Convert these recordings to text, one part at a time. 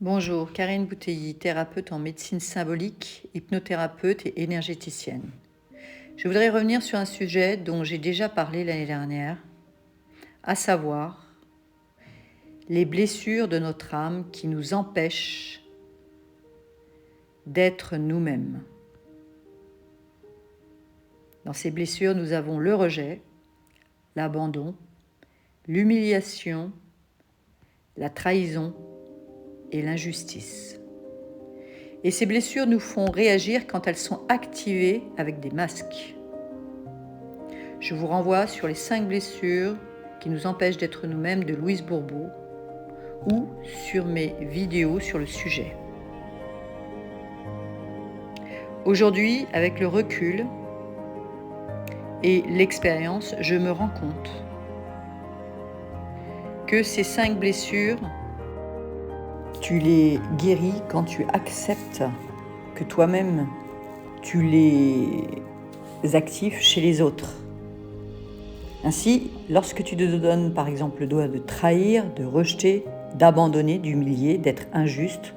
Bonjour, Karine Bouteilly, thérapeute en médecine symbolique, hypnothérapeute et énergéticienne. Je voudrais revenir sur un sujet dont j'ai déjà parlé l'année dernière, à savoir les blessures de notre âme qui nous empêchent d'être nous-mêmes. Dans ces blessures, nous avons le rejet, l'abandon, l'humiliation, la trahison et l'injustice. Et ces blessures nous font réagir quand elles sont activées avec des masques. Je vous renvoie sur les 5 blessures qui nous empêchent d'être nous-mêmes de Louise Bourbeau ou sur mes vidéos sur le sujet. Aujourd'hui, avec le recul et l'expérience, je me rends compte que ces 5 blessures, tu les guéris quand tu acceptes que toi-même, tu les actives chez les autres. Ainsi, lorsque tu te donnes par exemple le droit de trahir, de rejeter, d'abandonner, d'humilier, d'être injuste,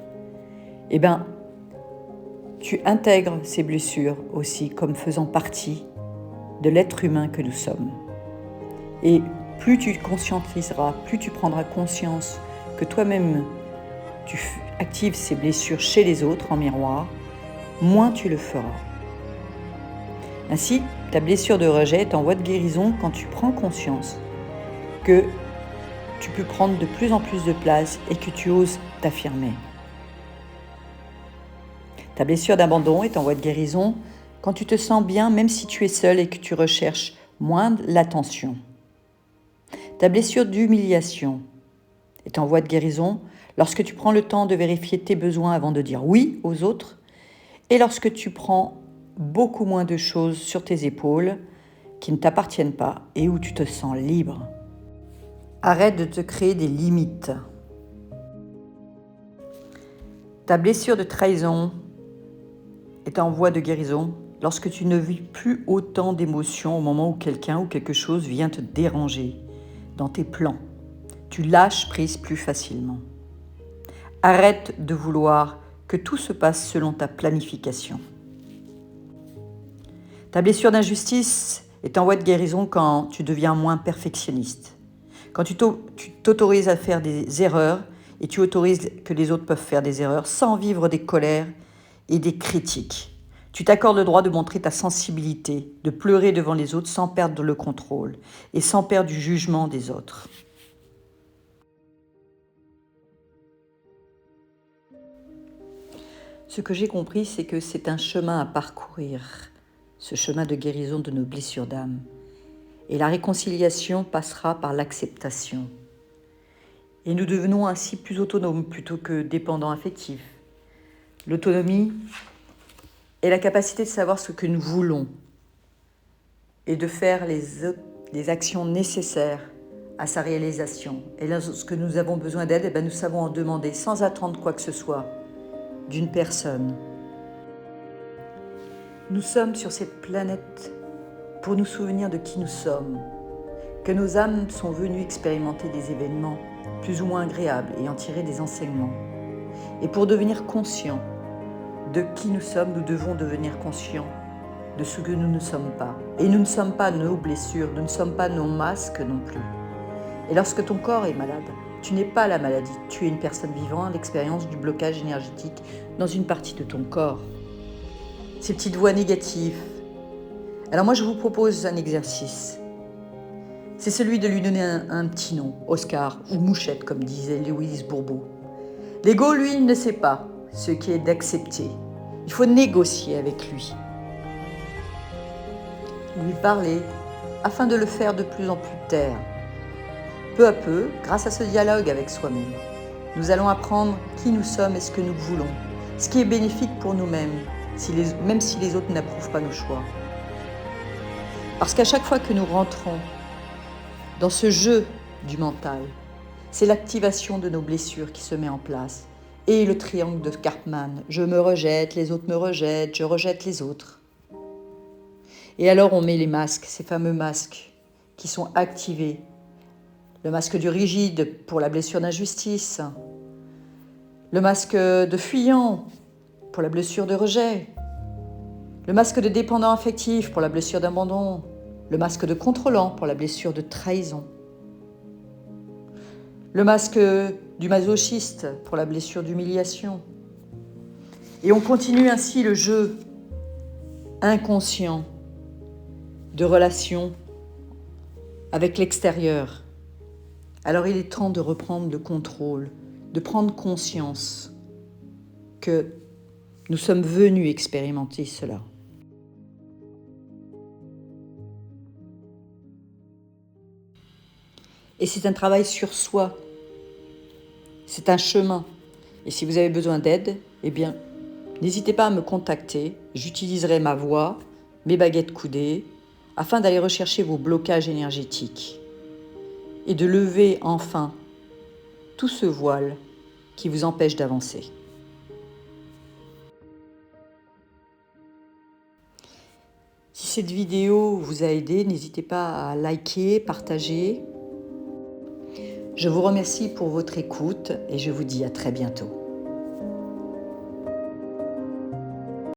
tu intègres ces blessures aussi comme faisant partie de l'être humain que nous sommes. Et plus tu conscientiseras, plus tu prendras conscience que toi-même tu actives ces blessures chez les autres en miroir, moins tu le feras. Ainsi, ta blessure de rejet est en voie de guérison quand tu prends conscience que tu peux prendre de plus en plus de place et que tu oses t'affirmer. Ta blessure d'abandon est en voie de guérison quand tu te sens bien même si tu es seul et que tu recherches moins l'attention. Ta blessure d'humiliation est en voie de guérison lorsque tu prends le temps de vérifier tes besoins avant de dire oui aux autres et lorsque tu prends beaucoup moins de choses sur tes épaules qui ne t'appartiennent pas et où tu te sens libre. Arrête de te créer des limites. Ta blessure de trahison est en voie de guérison lorsque tu ne vis plus autant d'émotions au moment où quelqu'un ou quelque chose vient te déranger dans tes plans. Tu lâches prise plus facilement. Arrête de vouloir que tout se passe selon ta planification. Ta blessure d'injustice est en voie de guérison quand tu deviens moins perfectionniste. Quand tu t'autorises à faire des erreurs et tu autorises que les autres peuvent faire des erreurs sans vivre des colères et des critiques. Tu t'accordes le droit de montrer ta sensibilité, de pleurer devant les autres sans perdre le contrôle et sans perdre du jugement des autres. Ce que j'ai compris, c'est que c'est un chemin à parcourir, ce chemin de guérison de nos blessures d'âme. Et la réconciliation passera par l'acceptation. Et nous devenons ainsi plus autonomes plutôt que dépendants affectifs. L'autonomie est la capacité de savoir ce que nous voulons et de faire les actions nécessaires à sa réalisation. Et lorsque nous avons besoin d'aide, nous savons en demander sans attendre quoi que ce soit d'une personne. Nous sommes sur cette planète pour nous souvenir de qui nous sommes, que nos âmes sont venues expérimenter des événements plus ou moins agréables et en tirer des enseignements. Et pour devenir conscients de qui nous sommes, nous devons devenir conscients de ce que nous ne sommes pas. Et nous ne sommes pas nos blessures, nous ne sommes pas nos masques non plus. Et lorsque ton corps est malade, tu n'es pas la maladie, tu es une personne vivant à l'expérience du blocage énergétique dans une partie de ton corps. Ces petites voix négatives. Alors moi je vous propose un exercice. C'est celui de lui donner un petit nom, Oscar ou Mouchette comme disait Louise Bourbeau. L'ego, lui, ne sait pas ce qui est d'accepter. Il faut négocier avec lui. Lui parler afin de le faire de plus en plus taire. Peu à peu, grâce à ce dialogue avec soi-même, nous allons apprendre qui nous sommes et ce que nous voulons, ce qui est bénéfique pour nous-mêmes, même si les autres n'approuvent pas nos choix. Parce qu'à chaque fois que nous rentrons dans ce jeu du mental, c'est l'activation de nos blessures qui se met en place. Et le triangle de Karpman, je me rejette, les autres me rejettent, je rejette les autres. Et alors on met les masques, ces fameux masques qui sont activés. Le masque du rigide pour la blessure d'injustice, le masque de fuyant pour la blessure de rejet, le masque de dépendant affectif pour la blessure d'abandon, le masque de contrôlant pour la blessure de trahison, le masque du masochiste pour la blessure d'humiliation. Et on continue ainsi le jeu inconscient de relations avec l'extérieur. Alors il est temps de reprendre le contrôle, de prendre conscience que nous sommes venus expérimenter cela. Et c'est un travail sur soi, c'est un chemin. Et si vous avez besoin d'aide, eh bien, n'hésitez pas à me contacter, j'utiliserai ma voix, mes baguettes coudées, afin d'aller rechercher vos blocages énergétiques et de lever enfin tout ce voile qui vous empêche d'avancer. Si cette vidéo vous a aidé, n'hésitez pas à liker, partager. Je vous remercie pour votre écoute et je vous dis à très bientôt.